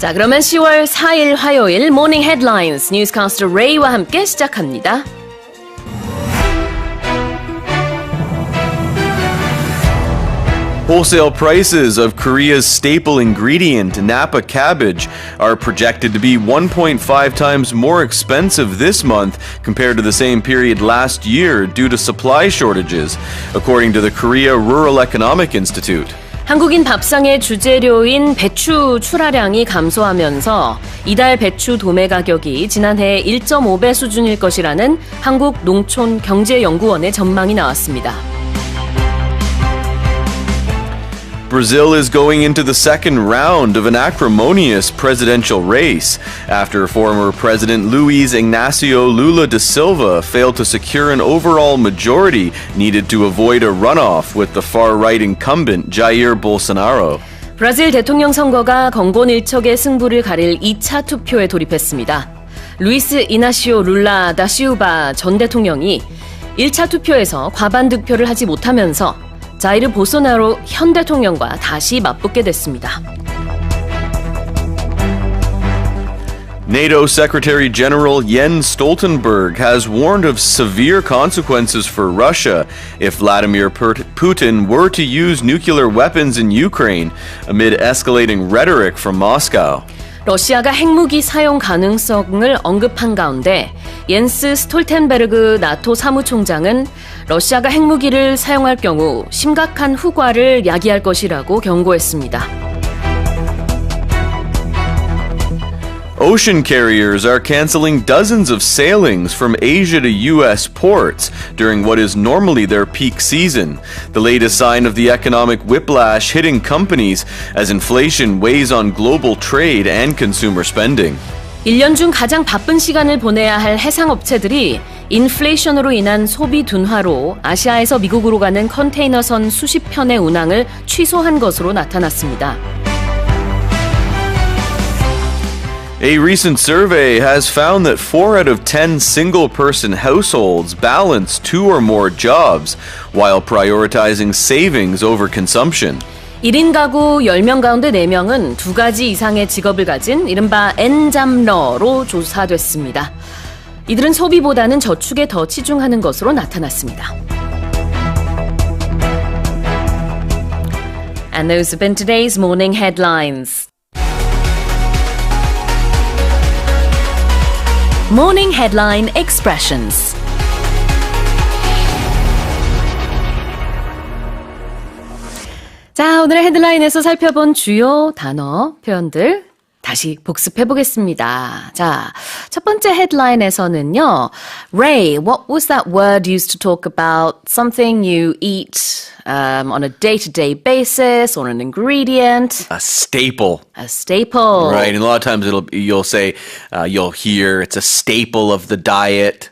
자, 그러면 10월 4일 화요일 모닝 헤드라인스 뉴스캐스터 레이와 함께 시작합니다. Wholesale prices of Korea's staple ingredient, napa cabbage, are projected to be 1.5 times more expensive this month compared to the same period last year due to supply shortages, according to the Korea Rural Economic Institute. 한국인 밥상의 주재료인 배추 출하량이 감소하면서 이달 배추 도매가격이 지난해 1.5배 수준일 것이라는 한국농촌경제연구원의 전망이 나왔습니다. Brazil is going into the second round of an acrimonious presidential race after former President Luiz Inácio Lula da Silva failed to secure an overall majority needed to avoid a runoff with the far-right incumbent Jair Bolsonaro. 브라질 대통령 선거가 건곤일척의 승부를 가릴 2차 투표에 돌입했습니다. 루이스 이나시오 룰라 다시우바 전 대통령이 1차 투표에서 과반 득표를 하지 못하면서 자이르 보소나루 현 대통령과 다시 맞붙게 됐습니다. NATO Secretary-General Jens Stoltenberg has warned of severe consequences for Russia if Vladimir Putin were to use nuclear weapons in Ukraine amid escalating rhetoric from Moscow. 러시아가 핵무기 사용 가능성을 언급한 가운데 옌스 스톨텐베르그 나토 사무총장은 러시아가 핵무기를 사용할 경우 심각한 후과를 야기할 것이라고 경고했습니다. Ocean carriers are canceling dozens of sailings from Asia to U.S. ports during what is normally their peak season, the latest sign of the economic whiplash hitting companies as inflation weighs on global trade and consumer spending. 1년 중 가장 바쁜 시간을 보내야 할 해상업체들이 인플레이션으로 인한 소비 둔화로 아시아에서 미국으로 가는 컨테이너선 수십 편의 운항을 취소한 것으로 나타났습니다. A recent survey has found that 4 out of 10 single-person households balance 2 or more jobs while prioritizing savings over consumption. 1인 가구 10명 가운데 4명은 2가지 이상의 직업을 가진 이른바 N잡러로 조사됐습니다. 이들은 소비보다는 저축에 더 치중하는 것으로 나타났습니다. And those have been today's morning headlines. Morning Headline Expressions. 자, 오늘의 헤드라인에서 살펴본 주요 단어, 표현들 다시 복습해 보겠습니다. 자, 첫 번째 헤드라인에서는요. Ray, what was that word used to talk about something you eat on a day-to-day basis or an ingredient? A staple. A staple. Right, and a lot of times you'll say, you'll hear it's a staple of the diet,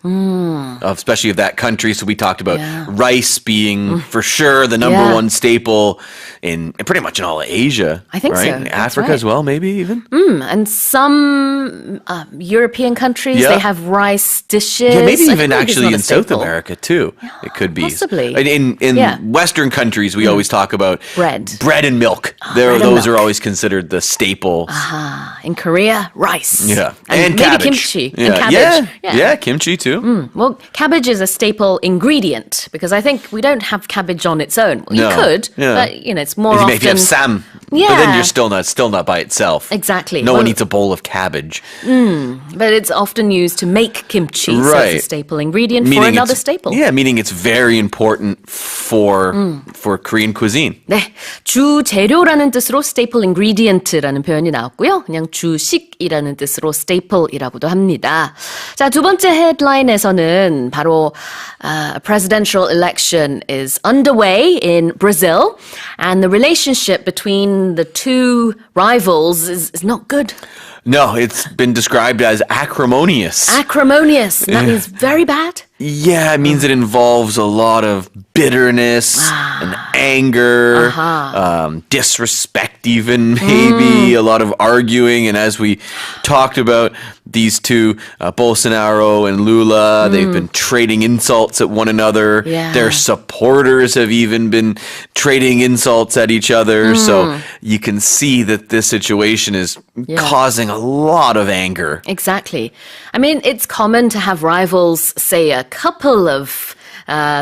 especially of that country. So we talked about rice being for sure the number one staple in pretty much in all of Asia. I think right? so. In Africa as well, maybe even. And some European countries, they have rice dishes. Yeah, maybe even actually in South America too. Yeah, it could be. Possibly. In Western countries, we always talk about bread and milk. Those are always considered the staples. In Korea, rice. Yeah. And maybe cabbage. Kimchi. Yeah. And cabbage. Yeah, kimchi too. Well, cabbage is a staple ingredient because I think we don't have cabbage on its own. Well, you could, but it's more often. Maybe have sam. Yeah. But then you're still not by itself. Exactly. No one eats a bowl of cabbage. But it's often used to make kimchi. So it's a staple ingredient for another staple. Yeah, meaning it's very important for Korean cuisine. 네, 주재료라는 뜻으로 staple ingredient라는 표현이 나왔고요. 그냥 주식이라는 뜻으로 staple이라고도 합니다. 자, 두 번째 헤드라인에서는 바로 a presidential election is underway in Brazil and the relationship between the two rivals is not good. No, it's been described as acrimonious. Acrimonious. That means very bad? Yeah, it means it involves a lot of bitterness and anger, disrespect even, maybe, a lot of arguing. And as we talked about, these two, Bolsonaro and Lula, they've been trading insults at one another. Yeah. Their supporters have even been trading insults at each other. So you can see that this situation is causing a lot of anger. Exactly. I mean, it's common to have rivals say a couple of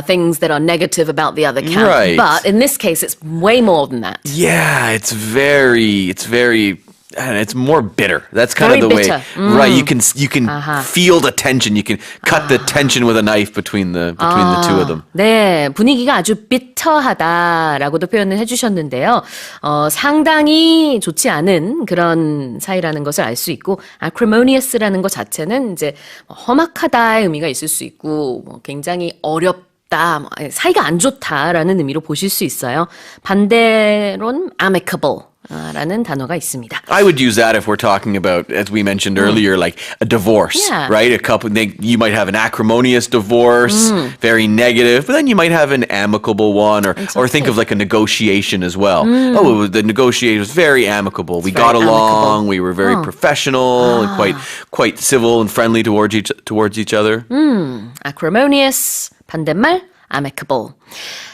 things that are negative about the other camp. Right. But in this case, it's way more than that. Yeah, it's more bitter. That's kind Very of the bitter. way. Right, you can feel the tension. You can cut the tension with a knife between the two of them. 네, 분위기가 아주 비터하다라고도 표현을 해주셨는데요. 상당히 좋지 않은 그런 사이라는 것을 알 수 있고, acrimonious라는 것 자체는 이제 험악하다의 의미가 있을 수 있고, 굉장히 어렵다, 사이가 안 좋다라는 의미로 보실 수 있어요. 반대로는 amicable. 라는 단어가 있습니다. I would use that if we're talking about, as we mentioned earlier, like a divorce, right? You might have an acrimonious divorce, very negative, but then you might have an amicable one, or think of like a negotiation as well. Oh, the negotiation was very amicable. We got along. We were very professional and quite civil and friendly towards each other. acrimonious, 반대말 amicable.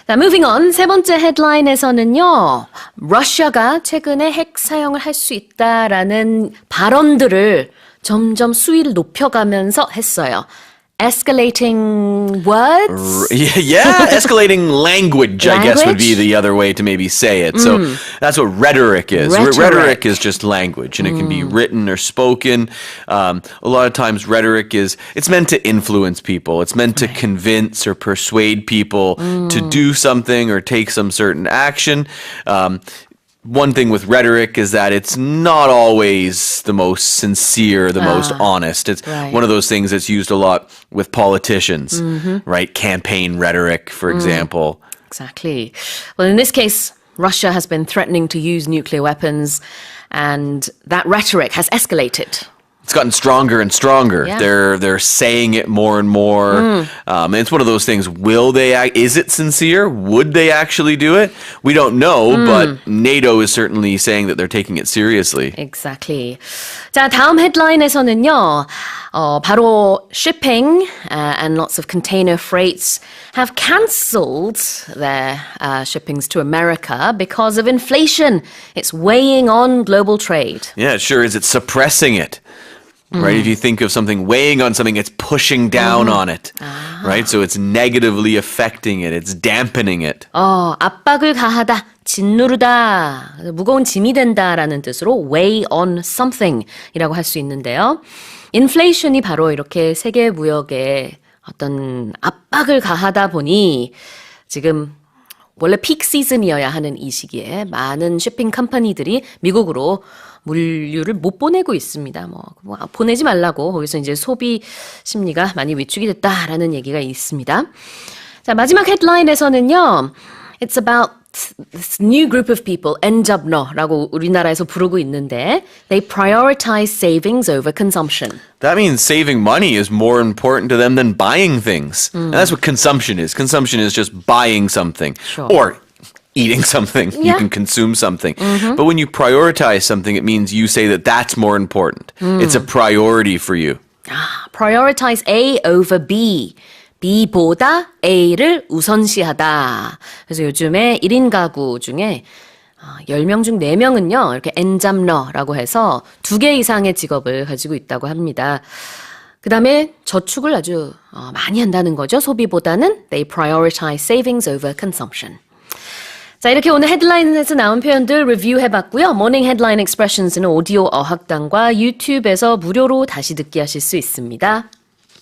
자, moving on. 세 번째 헤드라인에서는요, 러시아가 최근에 핵 사용을 할 수 있다라는 발언들을 점점 수위를 높여가면서 했어요. Escalating words? Yeah, escalating language, I guess would be the other way to maybe say it. So that's what rhetoric is. Rhetoric is just language, and it can be written or spoken. A lot of times rhetoric it's meant to influence people. It's meant to convince or persuade people to do something or take some certain action. One thing with rhetoric is that it's not always the most sincere, the most honest. It's one of those things that's used a lot with politicians, right? Campaign rhetoric, for example. Exactly. Well, in this case, Russia has been threatening to use nuclear weapons, and that rhetoric has escalated. It's gotten stronger and stronger. Yeah. They're saying it more and more. And it's one of those things. Is it sincere? Would they actually do it? We don't know, but NATO is certainly saying that they're taking it seriously. Exactly. 자, 다음 헤드라인에서는요, 바로 shipping and lots of container freights have cancelled their shippings to America because of inflation. It's weighing on global trade. Yeah, it sure is. It's suppressing it. Right? If you think of something weighing on something, it's pushing down on it. Right? So it's negatively affecting it. It's dampening it. 압박을 가하다, 짓누르다, 무거운 짐이 된다라는 뜻으로 weigh on something 이라고 할 수 있는데요. 인플레이션이 바로 이렇게 세계 무역에 어떤 압박을 가하다 보니 지금 원래 픽 시즌이어야 하는 이 시기에 많은 쇼핑 컴퍼니들이 미국으로 물류를 못 보내고 있습니다. 보내지 말라고 거기서 이제 소비 심리가 많이 위축이 됐다라는 얘기가 있습니다. 자, 마지막 헤드라인에서는요, it's about this new group of people, 엔잡러라고 우리나라에서 부르고 있는데, they prioritize savings over consumption. That means saving money is more important to them than buying things. And that's what consumption is. Consumption is just buying something. Sure. Or eating something. You can consume something. But when you prioritize something, it means you say that that's more important. It's a priority for you. Prioritize A over B. B보다 A를 우선시하다. 그래서 요즘에 1인 가구 중에 10명 중 4명은요, 이렇게 엔잡러라고 해서 2개 이상의 직업을 가지고 있다고 합니다. 그 다음에 저축을 아주 많이 한다는 거죠. 소비보다는 they prioritize savings over consumption. 자, 이렇게 오늘 헤드라인에서 나온 표현들 리뷰해봤고요. 모닝 헤드라인 익스프레션스는 오디오 어학당과 유튜브에서 무료로 다시 듣기 하실 수 있습니다.